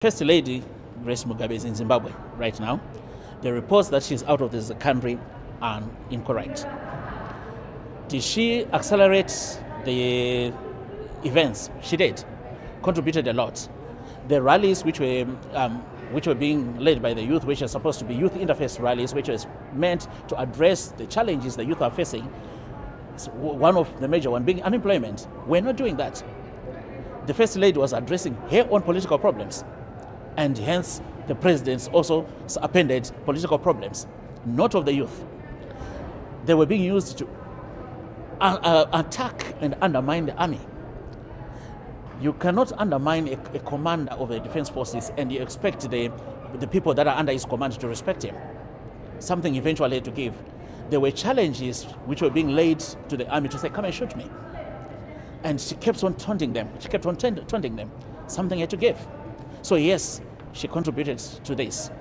First Lady Grace Mugabe is in Zimbabwe right now. The reports that she's out of this country are incorrect. Did she accelerate the events? She did. Contributed a lot. The rallies which were being led by the youth, which are supposed to be youth interface rallies, which was meant to address the challenges the youth are facing, one of the major one being unemployment. We're not doing that. The First Lady was addressing her own political problems, and hence the presidents also appended political problems, not of the youth. They were being used to attack and undermine the army. You cannot undermine a commander of the defense forces and you expect the people that are under his command to respect him. Something eventually had to give. There were challenges which were being laid to the army to say, come and shoot me. And she kept on taunting them. Something had to give. So yes, she contributed to this.